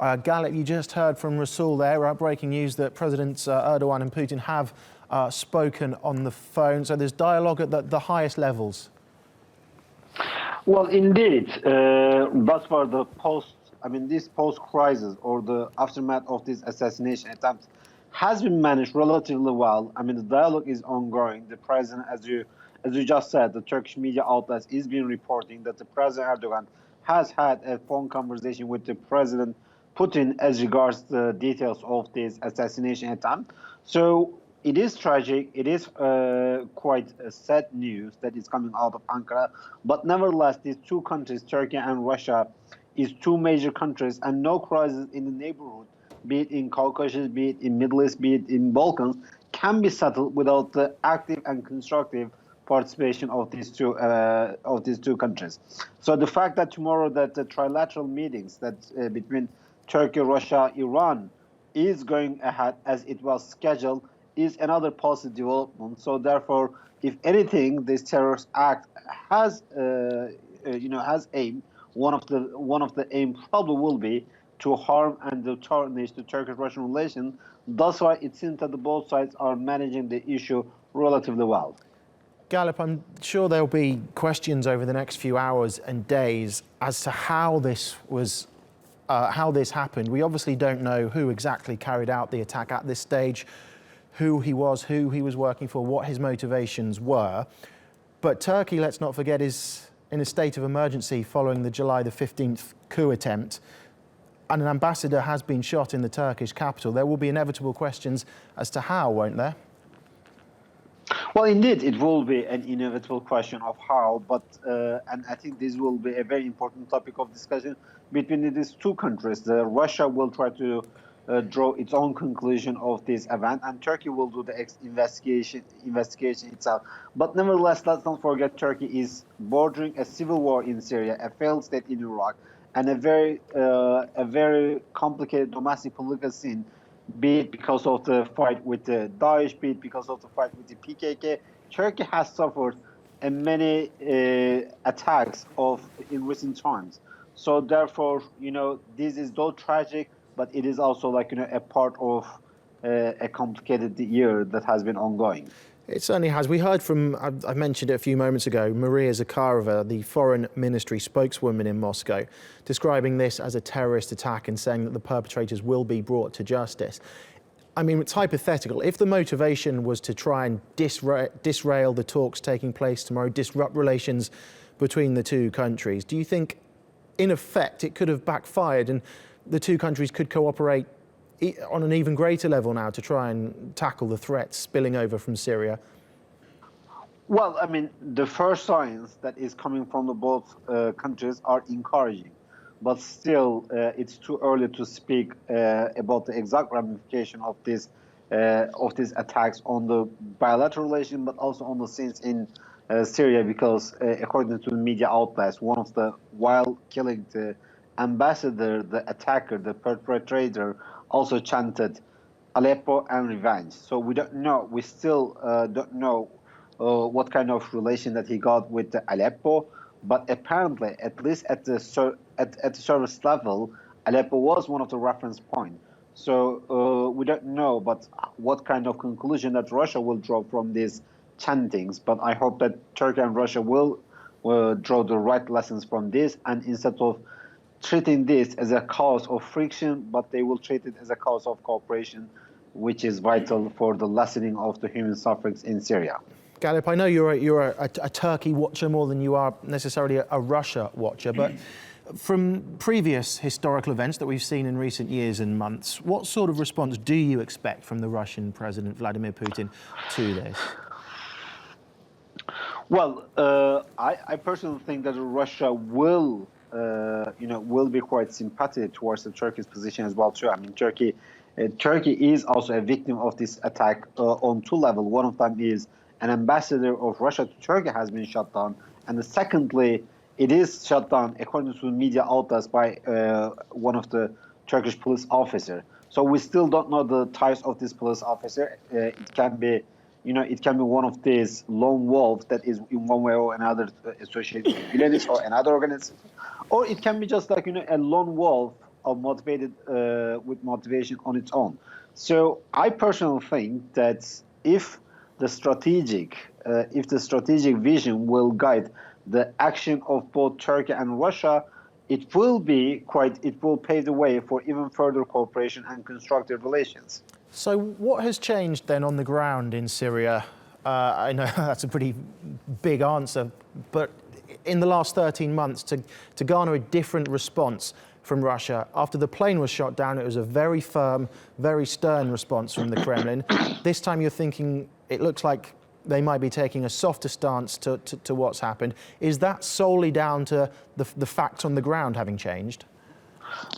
Galip, you just heard from Rasul there, breaking news that Presidents Erdogan and Putin have spoken on the phone. So there's dialogue at the highest levels. Well, indeed, but for the this post-crisis or the aftermath of this assassination attempt has been managed relatively well. I mean, the dialogue is ongoing. The president, as you just said, the Turkish media outlets is been reporting that the President Erdogan has had a phone conversation with the President Putin as regards the details of this assassination attempt. So it is tragic. It is quite sad news that is coming out of Ankara. But nevertheless, these two countries, Turkey and Russia, is two major countries, and no crisis in the neighborhood, be it in Caucasus, be it in Middle East, be it in Balkans, can be settled without the active and constructive participation of these two countries. So the fact that tomorrow that the trilateral meetings that between Turkey, Russia, Iran is going ahead as it was scheduled is another positive development. So therefore, if anything, this terrorist act has aim. One of the aim probably will be to harm and to tarnish the Turkish-Russian relations. Thus far, it seems that both sides are managing the issue relatively well. Galip, I'm sure there'll be questions over the next few hours and days as to how this happened. We obviously don't know who exactly carried out the attack at this stage, who he was working for, what his motivations were. But Turkey, let's not forget, is in a state of emergency following the July the 15th coup attempt. And an ambassador has been shot in the Turkish capital. There will be inevitable questions as to how, won't there? Well, indeed, it will be an inevitable question of how, but and I think this will be a very important topic of discussion between these two countries. Russia will try to draw its own conclusion of this event, and Turkey will do the investigation itself. But nevertheless, let's not forget Turkey is bordering a civil war in Syria, a failed state in Iraq, and a very complicated domestic political scene, be it because of the fight with the Daesh, be it because of the fight with the PKK. Turkey has suffered many attacks in recent times. So therefore, this is though tragic, but it is also a part of a complicated year that has been ongoing. It certainly has. We heard from, I mentioned it a few moments ago, Maria Zakharova, the foreign ministry spokeswoman in Moscow, describing this as a terrorist attack and saying that the perpetrators will be brought to justice. I mean, it's hypothetical. If the motivation was to try and disrail the talks taking place tomorrow, disrupt relations between the two countries, do you think, in effect, it could have backfired and the two countries could cooperate on an even greater level now to try and tackle the threats spilling over from Syria? Well, I mean, the first signs that is coming from the both countries are encouraging, but still it's too early to speak about the exact ramification of these attacks on the bilateral relation, but also on the scenes in Syria, because according to the media outlets, while killing the ambassador, the attacker, the perpetrator, also chanted Aleppo and revenge. So we don't know. We still don't know what kind of relation that he got with the Aleppo. But apparently, at least at the service level, Aleppo was one of the reference points. So we don't know, but what kind of conclusion that Russia will draw from these chantings. But I hope that Turkey and Russia will draw the right lessons from this, and instead of treating this as a cause of friction, but they will treat it as a cause of cooperation, which is vital for the lessening of the human sufferings in Syria. Galip, I know you're a Turkey watcher more than you are necessarily a Russia watcher, but from previous historical events that we've seen in recent years and months, what sort of response do you expect from the Russian President Vladimir Putin to this? Well, I personally think that Russia will be quite sympathetic towards the Turkey's position as well too. I mean, Turkey is also a victim of this attack on two levels. One of them is an ambassador of Russia to Turkey has been shut down, and secondly, it is shut down according to media outlets by one of the Turkish police officer. So we still don't know the ties of this police officer. It can be one of these lone wolves that is in one way or another associated with villains or another organization. Or it can be just a lone wolf or motivated with motivation on its own. So I personally think that if the strategic vision will guide the action of both Turkey and Russia, it will pave the way for even further cooperation and constructive relations. So what has changed then on the ground in Syria? I know that's a pretty big answer, but in the last 13 months to garner a different response from Russia. After the plane was shot down, it was a very firm, very stern response from the Kremlin. This time you're thinking it looks like they might be taking a softer stance to what's happened. Is that solely down to the facts on the ground having changed?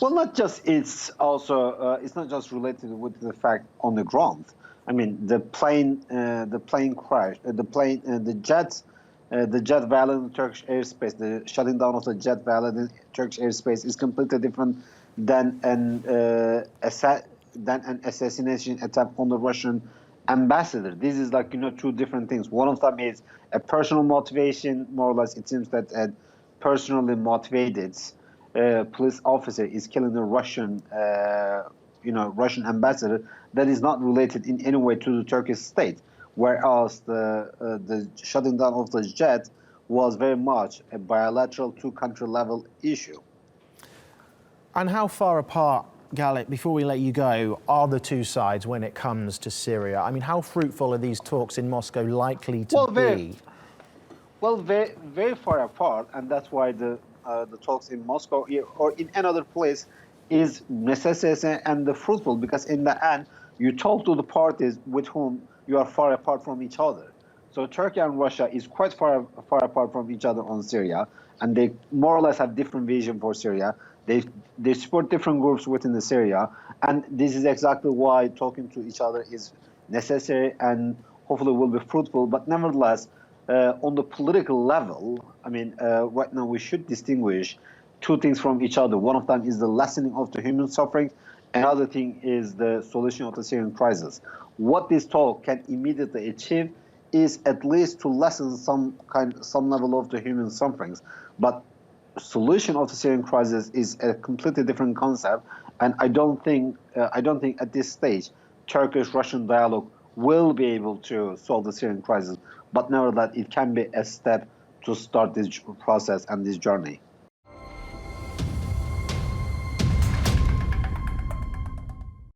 Well, not just. It's also. It's not just related with the fact on the ground. I mean, the plane crash, the jet violated the Turkish airspace. The shutting down of the jet violated Turkish airspace is completely different than an assassination attempt on the Russian ambassador. This is like, two different things. One of them is a personal motivation, more or less. It seems that a personally motivated police officer is killing the Russian ambassador that is not related in any way to the Turkish state. Whereas the shutting down of the jet was very much a bilateral two-country level issue. And how far apart, Galip, before we let you go, are the two sides when it comes to Syria? I mean, how fruitful are these talks in Moscow likely to be? Very, very far apart, and that's why the talks in Moscow or in another place is necessary and fruitful, because in the end, you talk to the parties with whom you are far apart from each other. So Turkey and Russia is quite far apart from each other on Syria, and they more or less have different vision for Syria. They support different groups within the Syria, and this is exactly why talking to each other is necessary and hopefully will be fruitful. But nevertheless, on the political level, I mean, right now we should distinguish two things from each other. One of them is the lessening of the human suffering. Another thing is the solution of the Syrian crisis. What this talk can immediately achieve is at least to lessen some level of the human sufferings. But solution of the Syrian crisis is a completely different concept, and I don't think at this stage Turkish-Russian dialogue will be able to solve the Syrian crisis. But nevertheless, it can be a step to start this process and this journey.